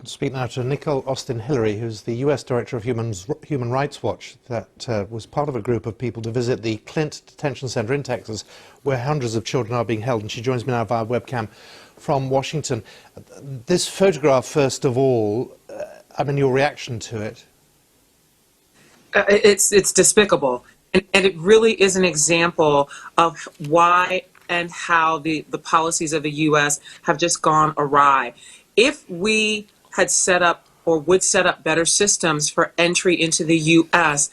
Speak now to Nicole Hillery, who's the US Director of Human Rights Watch, that was part of a group of people to visit the Clint Detention Center in Texas, where hundreds of children are being held. And she joins me now via webcam from Washington. This photograph, first of all, your reaction to it? It's despicable. And it really is an example of why and how the policies of the U.S. have just gone awry. If we had set up or would set up better systems for entry into the U.S.,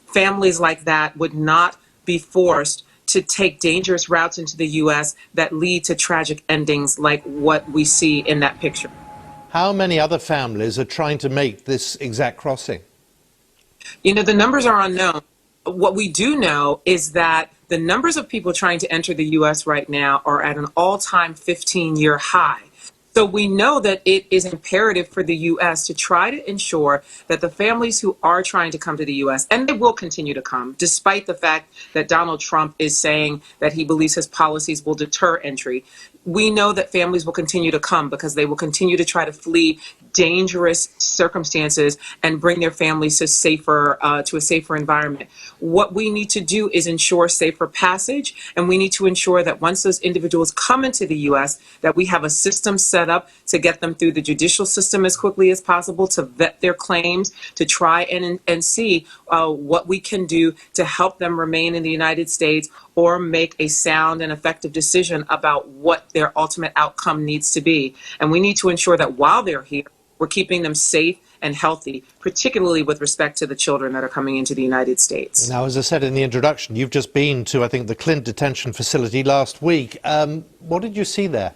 families like that would not be forced to take dangerous routes into the U.S. that lead to tragic endings like what we see in that picture. How many other families are trying to make this exact crossing? You know, the numbers are unknown. What we do know is that the numbers of people trying to enter the U.S. right now are at an all-time 15-year high. So we know that it is imperative for the U.S. to try to ensure that the families who are trying to come to the U.S., and they will continue to come, despite the fact that Donald Trump is saying that he believes his policies will deter entry, we know that families will continue to come because they will continue to try to flee dangerous circumstances and bring their families to a safer environment. What we need to do is ensure safer passage, and we need to ensure that once those individuals come into the U.S., that we have a system set up to get them through the judicial system as quickly as possible, to vet their claims, to try and see what we can do to help them remain in the United States or make a sound and effective decision about what their ultimate outcome needs to be. And we need to ensure that while they're here, we're keeping them safe and healthy, particularly with respect to the children that are coming into the United States. Now, as I said in the introduction, you've just been to, I think, the Clint detention facility last week. What did you see there?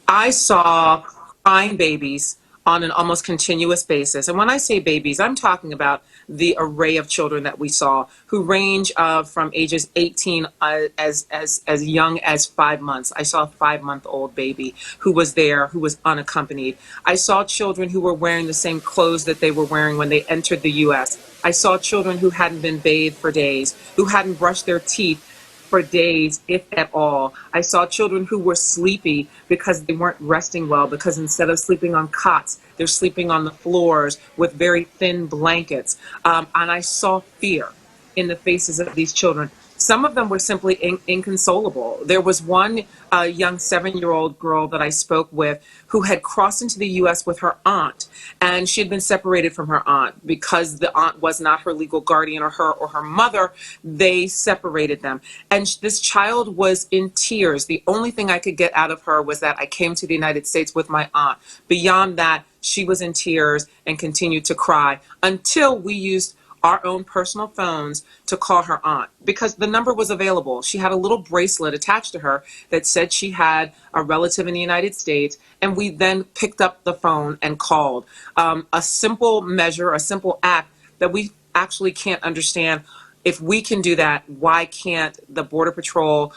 I saw crying babies on an almost continuous basis. And when I say babies, I'm talking about the array of children that we saw, who range from ages 18 as young as 5 months. I saw a 5-month-old baby who was there, who was unaccompanied. I saw children who were wearing the same clothes that they were wearing when they entered the U.S. I saw children who hadn't been bathed for days, who hadn't brushed their teeth for days, if at all. I saw children who were sleepy because they weren't resting well, because instead of sleeping on cots, they're sleeping on the floors with very thin blankets. And I saw fear in the faces of these children. Some of them were simply inconsolable. There was one young 7-year-old girl that I spoke with who had crossed into the U.S. with her aunt, and she had been separated from her aunt because the aunt was not her legal guardian, or her mother. They separated them. And this child was in tears. The only thing I could get out of her was that I came to the United States with my aunt. Beyond that, she was in tears and continued to cry until we used our own personal phones to call her aunt, because the number was available. She had a little bracelet attached to her that said she had a relative in the United States, and we then picked up the phone and called. A simple measure, a simple act that we actually can't understand. If we can do that, why can't the Border Patrol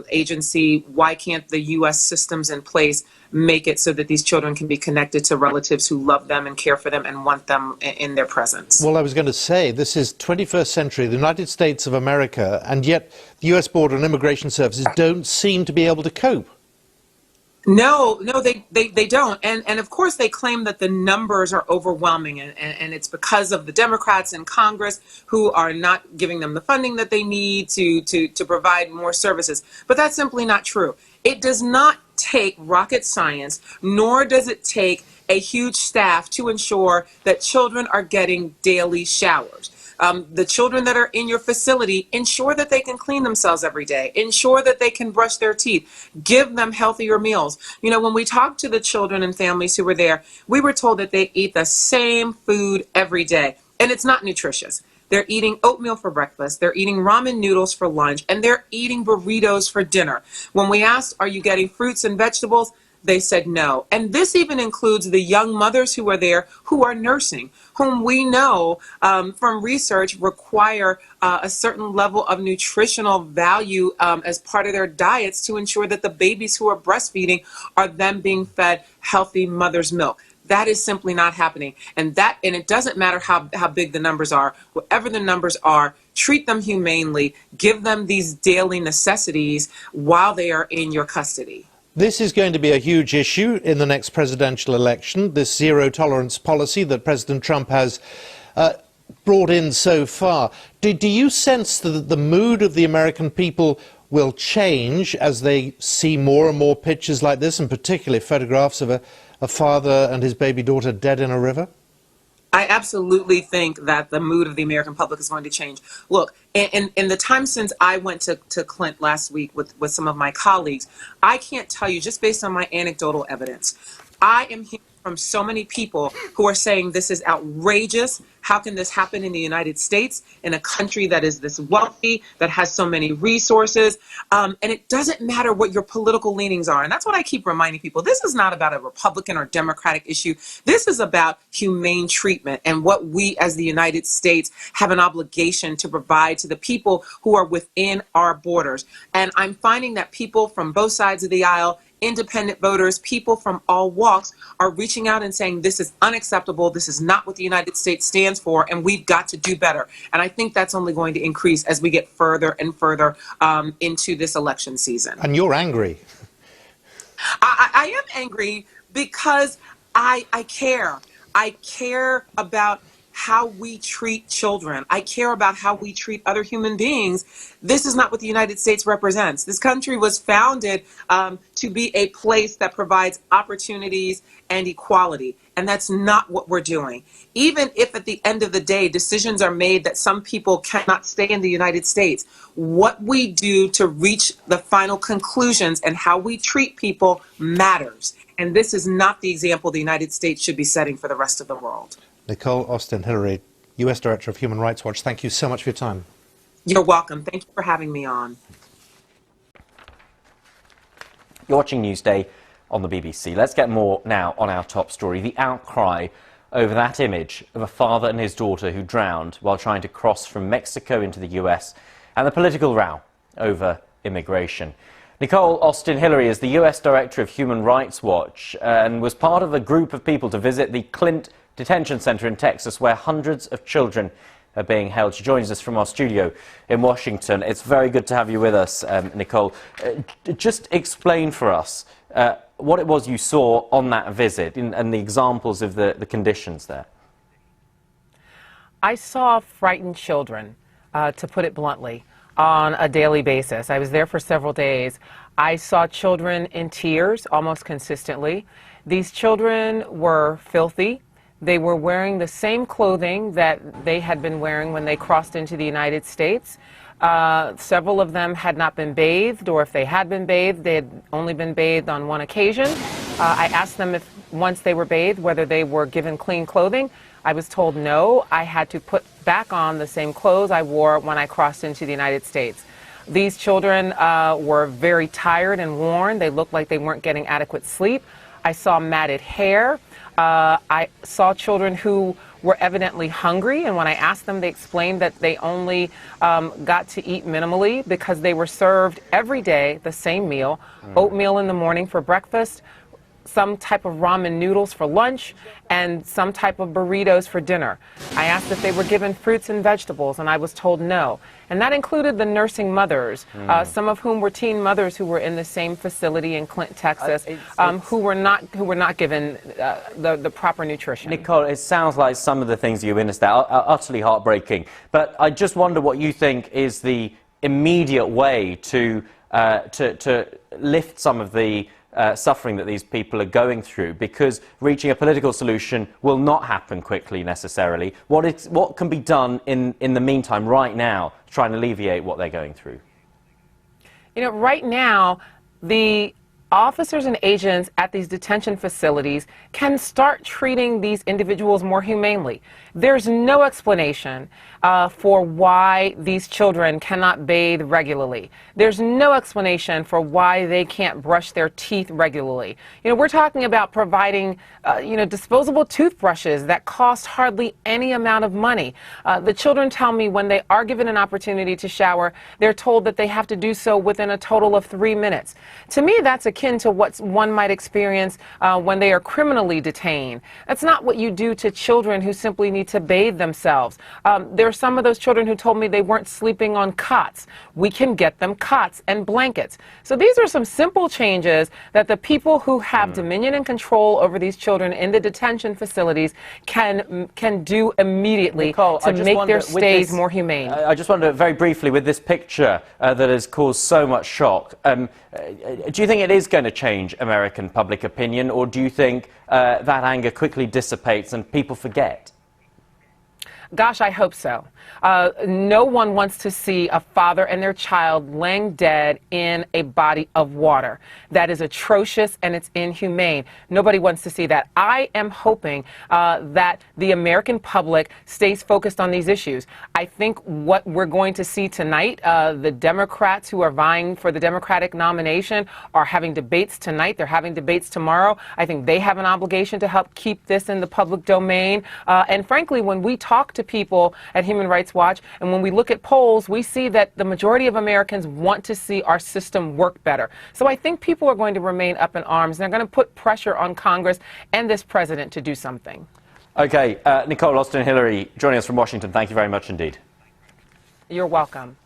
agency, why can't the U.S. systems in place make it so that these children can be connected to relatives who love them and care for them and want them in their presence? Well, I was going to say, this is 21st century, the United States of America, and yet the U.S. Border and Immigration Services don't seem to be able to cope. No, they don't. And of course, they claim that the numbers are overwhelming, and it's because of the Democrats in Congress who are not giving them the funding that they need to provide more services. But that's simply not true. It does not take rocket science, nor does it take a huge staff to ensure that children are getting daily showers. The children that are in your facility, ensure that they can clean themselves every day. Ensure that they can brush their teeth. Give them healthier meals. You know, when we talked to the children and families who were there, we were told that they eat the same food every day, and it's not nutritious. They're eating oatmeal for breakfast, they're eating ramen noodles for lunch, and they're eating burritos for dinner. When we asked, are you getting fruits and vegetables? They said no. And this even includes the young mothers who are there who are nursing, whom we know from research require a certain level of nutritional value as part of their diets to ensure that the babies who are breastfeeding are then being fed healthy mother's milk. That is simply not happening. And it doesn't matter how big the numbers are. Whatever the numbers are, treat them humanely. Give them these daily necessities while they are in your custody. This is going to be a huge issue in the next presidential election, this zero-tolerance policy that President Trump has brought in so far. Do you sense that the mood of the American people will change as they see more and more pictures like this, and particularly photographs of a father and his baby daughter dead in a river? I absolutely think that the mood of the American public is going to change. Look, in the time since I went to Clint last week with some of my colleagues, I can't tell you, just based on my anecdotal evidence, I am hearing from so many people who are saying this is outrageous. How can this happen in the United States, in a country that is this wealthy, that has so many resources? And it doesn't matter what your political leanings are. And that's what I keep reminding people. This is not about a Republican or Democratic issue. This is about humane treatment and what we as the United States have an obligation to provide to the people who are within our borders. And I'm finding that people from both sides of the aisle, independent voters, people from all walks, are reaching out and saying this is unacceptable, this is not what the United States stands for, and we've got to do better. And I think that's only going to increase as we get further and further into this election season. And you're angry. I am angry because I care. I care about how we treat children. I care about how we treat other human beings. This is not what the United States represents. This country was founded to be a place that provides opportunities and equality, and that's not what we're doing. Even if at the end of the day decisions are made that some people cannot stay in the United States, what we do to reach the final conclusions and how we treat people matters. And this is not the example the United States should be setting for the rest of the world. Nicole Austin Hillery, U.S. Director of Human Rights Watch, thank you so much for your time. You're welcome. Thank you for having me on. You're watching Newsday on the BBC. Let's get more now on our top story, the outcry over that image of a father and his daughter who drowned while trying to cross from Mexico into the US, and the political row over immigration. Nicole Austin Hillery is the US Director of Human Rights Watch and was part of a group of people to visit the Clint detention center in Texas, where hundreds of children are being held. She joins us from our studio in Washington. It's very good to have you with us, Nicole. Just explain for us what it was you saw on that visit and the examples of the conditions there. I saw frightened children, to put it bluntly, on a daily basis. I was there for several days. I saw children in tears almost consistently. These children were filthy. They were wearing the same clothing that they had been wearing when they crossed into the United States. Several of them had not been bathed, or if they had been bathed, they had only been bathed on one occasion. I asked them if, once they were bathed, whether they were given clean clothing. I was told no. I had to put back on the same clothes I wore when I crossed into the United States. These children were very tired and worn. They looked like they weren't getting adequate sleep. I saw matted hair. I saw children who were evidently hungry, and when I asked them, they explained that they only got to eat minimally because they were served every day the same meal, oatmeal in the morning for breakfast, some type of ramen noodles for lunch, and some type of burritos for dinner. I asked if they were given fruits and vegetables, and I was told no. And that included the nursing mothers, some of whom were teen mothers who were in the same facility in Clint, Texas, who were not given the proper nutrition. Nicole, it sounds like some of the things you witnessed there are utterly heartbreaking. But I just wonder what you think is the immediate way to lift some of the suffering that these people are going through, because reaching a political solution will not happen quickly necessarily. What can be done in the meantime, right now, to try and alleviate what they're going through? You know, right now, the officers and agents at these detention facilities can start treating these individuals more humanely. There's no explanation for why these children cannot bathe regularly. There's no explanation for why they can't brush their teeth regularly. You know, we're talking about providing, disposable toothbrushes that cost hardly any amount of money. The children tell me when they are given an opportunity to shower, they're told that they have to do so within a total of 3 minutes. To me, that's a akin to what one might experience when they are criminally detained. That's not what you do to children who simply need to bathe themselves. There are some of those children who told me they weren't sleeping on cots. We can get them cots and blankets. So these are some simple changes that the people who have dominion and control over these children in the detention facilities can do immediately, Nicole, to make their stays more humane. I just wonder, very briefly, with this picture that has caused so much shock, do you think it is going to change American public opinion, or do you think that anger quickly dissipates and people forget? Gosh, I hope so. No one wants to see a father and their child laying dead in a body of water. That is atrocious and it's inhumane. Nobody wants to see that. I am hoping that the American public stays focused on these issues. I think what we're going to see tonight, the Democrats who are vying for the Democratic nomination are having debates tonight. They're having debates tomorrow. I think they have an obligation to help keep this in the public domain. And frankly, when we talk to people at Human Rights Watch, and when we look at polls, we see that the majority of Americans want to see our system work better. So I think people are going to remain up in arms, and they're going to put pressure on Congress and this president to do something. Okay, Nicole, Austin, Hillary, joining us from Washington, thank you very much indeed. You're welcome.